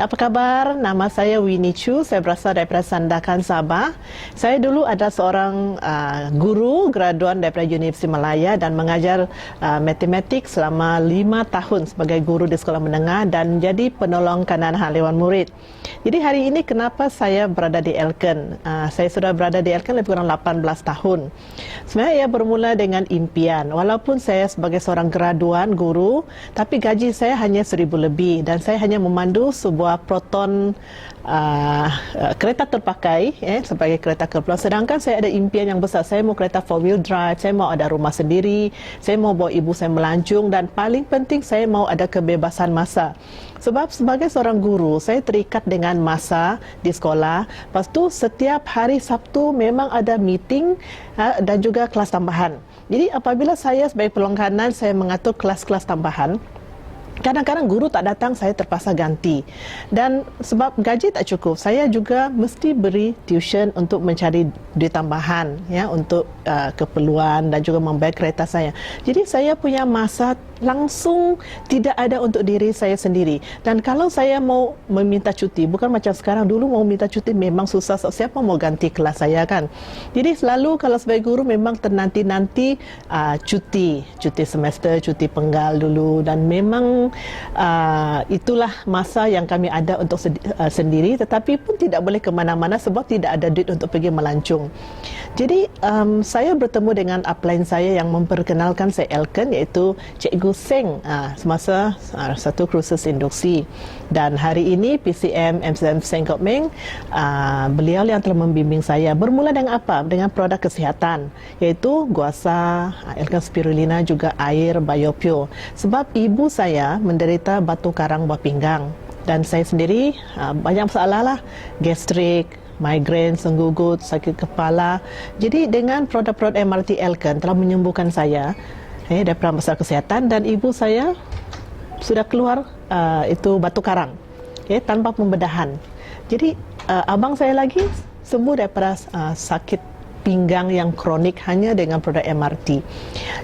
apa kabar? Nama saya Winnie Chu, saya berasal daripada Sandakan, Sabah. Saya dulu adalah seorang guru graduan daripada Universiti Malaya dan mengajar matematik selama 5 tahun sebagai guru di sekolah menengah dan menjadi penolong kanan haliwan murid. Jadi hari ini kenapa saya berada di Elken? Saya sudah berada di Elken lebih kurang 18 tahun. Sebenarnya ia bermula dengan impian. Walaupun saya sebagai seorang graduan guru, tapi gaji saya hanya 1,000 lebih dan saya hanya memandu sebuah Proton kereta terpakai sebagai kereta keperluan. Sedangkan saya ada impian yang besar. Saya mau kereta 4-wheel drive, saya mau ada rumah sendiri, saya mau bawa ibu saya melancong dan paling penting saya mau ada kebebasan masa. Sebab sebagai seorang guru, saya terikat dengan masa di sekolah. Lepas tu setiap hari Sabtu memang ada meeting dan juga kelas tambahan. Jadi apabila saya sebagai penolong kanan, saya mengatur kelas-kelas tambahan. Kadang-kadang guru tak datang, saya terpaksa ganti. Dan sebab gaji tak cukup, saya juga mesti beri tuition untuk mencari duit tambahan untuk keperluan dan juga membayar kereta saya. Jadi saya punya masa langsung tidak ada untuk diri saya sendiri. Dan kalau saya mau meminta cuti, bukan macam sekarang, dulu mau minta cuti memang susah. Siapa mau ganti kelas saya kan? Jadi selalu kalau sebagai guru memang ternanti-nanti cuti semester, cuti penggal dulu, dan memang itulah masa yang kami ada untuk sendiri, tetapi pun tidak boleh ke mana-mana sebab tidak ada duit untuk pergi melancong. Jadi saya bertemu dengan upline saya yang memperkenalkan saya Elken, iaitu Cikgu Seng semasa satu kursus induksi. Dan hari ini PCM MCM Seng Kok Meng, beliau yang telah membimbing saya. Bermula dengan apa? Dengan produk kesihatan, iaitu guasa, Elken Spirulina, juga air Biopure. Sebab ibu saya menderita batu karang buah pinggang dan saya sendiri banyak masalah lah, gastrik, migrain, senggugut, sakit kepala. Jadi dengan produk-produk MRT Elken telah menyembuhkan saya daripada masalah kesihatan, dan ibu saya sudah keluar itu batu karang tanpa pembedahan. Jadi abang saya lagi sembuh daripada sakit pinggang yang kronik hanya dengan produk MRT.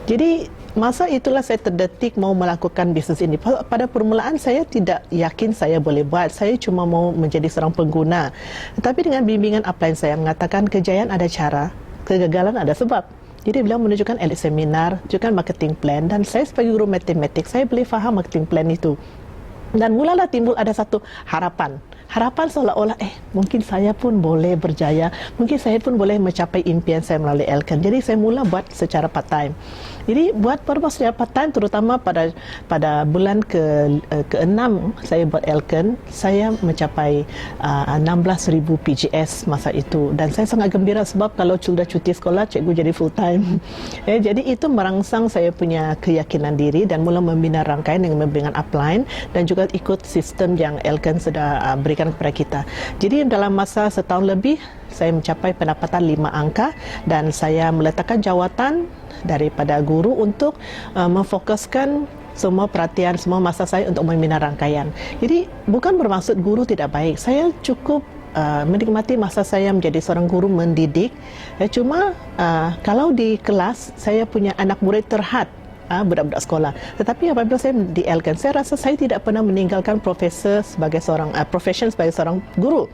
Jadi masa itulah saya terdetik mau melakukan bisnes ini. Pada permulaan saya tidak yakin saya boleh buat. Saya cuma mau menjadi seorang pengguna. Tetapi dengan bimbingan upline saya mengatakan kejayaan ada cara, kegagalan ada sebab. Jadi beliau menunjukkan elit seminar, juga marketing plan, dan saya sebagai guru matematik, saya boleh faham marketing plan itu. Dan mulalah timbul ada satu harapan. Harapan seolah-olah mungkin saya pun boleh berjaya, mungkin saya pun boleh mencapai impian saya melalui Elken. Jadi saya mula buat secara part-time. Jadi buat secara part-time, terutama pada bulan ke-6 saya buat Elken, saya mencapai 16,000 PGS masa itu. Dan saya sangat gembira sebab kalau sudah cuti sekolah, cikgu jadi full-time. Jadi itu merangsang saya punya keyakinan diri dan mula membina rangkaian dengan memberikan upline dan juga ikut sistem yang Elken sudah berikan kepada kita. Jadi dalam masa setahun lebih saya mencapai pendapatan 5 angka dan saya meletakkan jawatan daripada guru untuk memfokuskan semua perhatian, semua masa saya untuk membina rangkaian. Jadi bukan bermaksud guru tidak baik. Saya cukup menikmati masa saya menjadi seorang guru mendidik. Cuma kalau di kelas saya punya anak murid terhad, budak-budak sekolah. Tetapi apabila saya di Elken, saya rasa saya tidak pernah meninggalkan profesor sebagai seorang profession sebagai seorang guru.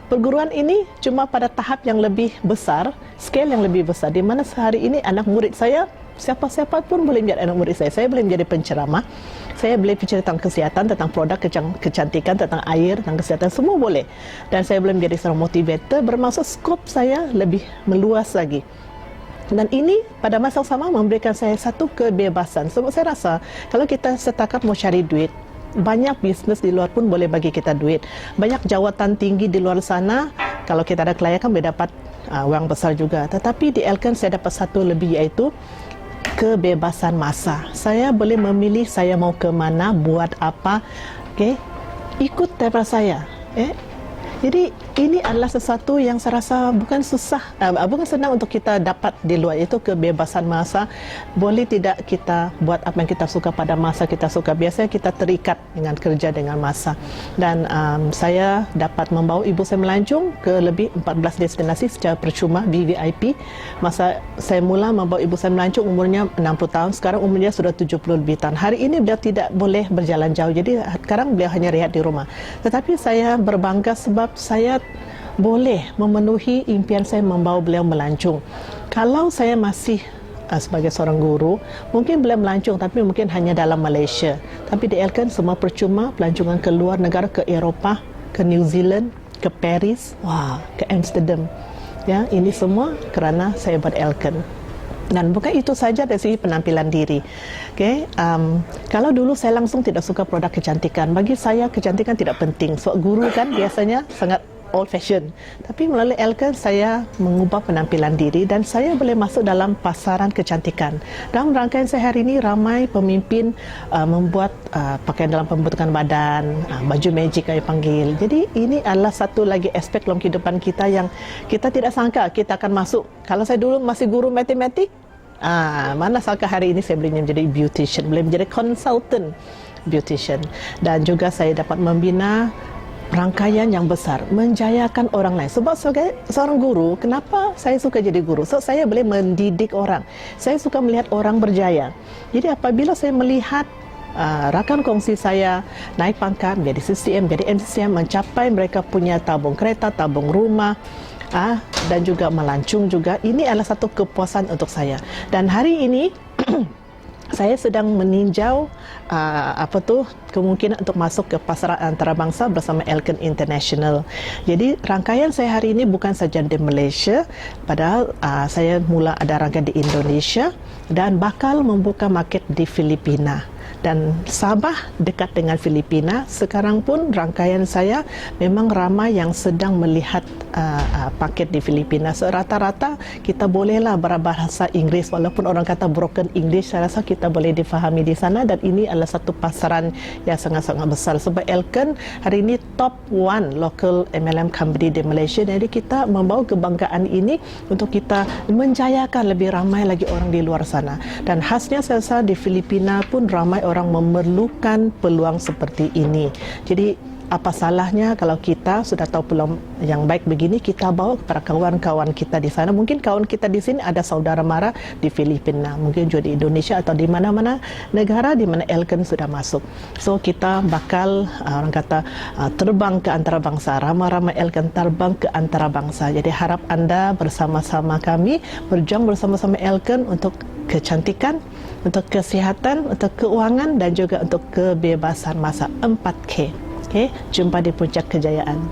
Perguruan ini cuma pada tahap yang lebih besar, scale yang lebih besar, di mana sehari ini anak murid saya, siapa-siapa pun boleh menjadi anak murid saya. Saya boleh menjadi penceramah, saya boleh bicara tentang kesihatan, tentang produk kecantikan, tentang air, tentang kesihatan, semua boleh. Dan saya boleh menjadi seorang motivator, bermaksud skop saya lebih meluas lagi. Dan ini pada masa sama memberikan saya satu kebebasan. Sebab saya rasa kalau kita setakat mau cari duit, banyak bisnes di luar pun boleh bagi kita duit. Banyak jawatan tinggi di luar sana, kalau kita ada kelayakan boleh dapat wang besar juga. Tetapi di Elken saya dapat satu lebih, iaitu kebebasan masa. Saya boleh memilih saya mau ke mana, buat apa, ikut daripada saya. Jadi ini adalah sesuatu yang saya rasa bukan susah, bukan senang untuk kita dapat di luar, iaitu kebebasan masa. Boleh tidak kita buat apa yang kita suka pada masa kita suka. Biasanya kita terikat dengan kerja dengan masa. Dan saya dapat membawa ibu saya melancong ke lebih 14 destinasi secara percuma VVIP. Masa saya mula membawa ibu saya melancong umurnya 60 tahun, sekarang umurnya sudah 70 lebih tahun. Hari ini beliau tidak boleh berjalan jauh, jadi sekarang beliau hanya rehat di rumah. Tetapi saya berbangga sebab saya boleh memenuhi impian saya membawa beliau melancong. Kalau saya masih sebagai seorang guru, mungkin beliau melancong tapi mungkin hanya dalam Malaysia. Tapi di Elkan semua percuma, pelancongan ke luar negara, ke Eropah, ke New Zealand, ke Paris, ke Amsterdam. Ya, ini semua kerana saya buat Elkan. Dan bukan itu saja dari segi penampilan diri. Okay? Kalau dulu saya langsung tidak suka produk kecantikan. Bagi saya kecantikan tidak penting. So guru kan biasanya sangat old fashion. Tapi melalui Elkan saya mengubah penampilan diri dan saya boleh masuk dalam pasaran kecantikan. Dalam rangkaian saya hari ini ramai pemimpin membuat pakaian dalam pembentukan badan, baju magic kami panggil. Jadi ini adalah satu lagi aspek dalam kehidupan kita yang kita tidak sangka kita akan masuk. Kalau saya dulu masih guru matematik, mana sangka hari ini saya boleh menjadi beautician, boleh menjadi consultant beautician. Dan juga saya dapat membina rangkaian yang besar, menjayakan orang lain. Sebab sebagai seorang guru, kenapa saya suka jadi guru? So, saya boleh mendidik orang. Saya suka melihat orang berjaya. Jadi apabila saya melihat rakan kongsi saya naik pangkat menjadi CCM, menjadi MCCM, mencapai mereka punya tabung kereta, tabung rumah, dan juga melancong juga, ini adalah satu kepuasan untuk saya. Dan hari ini saya sedang meninjau kemungkinan untuk masuk ke pasaran antarabangsa bersama Elkan International. Jadi rangkaian saya hari ini bukan saja di Malaysia, padahal saya mula ada rangkaian di Indonesia dan bakal membuka market di Filipina. Dan Sabah dekat dengan Filipina. Sekarang pun rangkaian saya memang ramai yang sedang melihat paket di Filipina. So, rata-rata kita bolehlah berbahasa Inggeris, walaupun orang kata broken English, saya rasa kita boleh difahami di sana. Dan ini adalah satu pasaran yang sangat-sangat besar. Sebab Elkan hari ini top 1 local MLM company di Malaysia. Jadi kita membawa kebanggaan ini untuk kita menjayakan lebih ramai lagi orang di luar sana. Dan khasnya saya rasa di Filipina pun ramai orang memerlukan peluang seperti ini. Jadi apa salahnya kalau kita sudah tahu peluang yang baik begini, kita bawa kepada kawan-kawan kita di sana. Mungkin kawan kita di sini ada saudara mara di Filipina, mungkin juga di Indonesia atau di mana-mana negara di mana Elkan sudah masuk. So kita bakal orang kata terbang ke antarabangsa, ramai-ramai Elkan terbang ke antarabangsa. Jadi harap anda bersama-sama kami berjuang bersama-sama Elkan untuk kecantikan, untuk kesihatan, untuk keuangan dan juga untuk kebebasan masa 4K. Okay, jumpa di puncak kejayaan.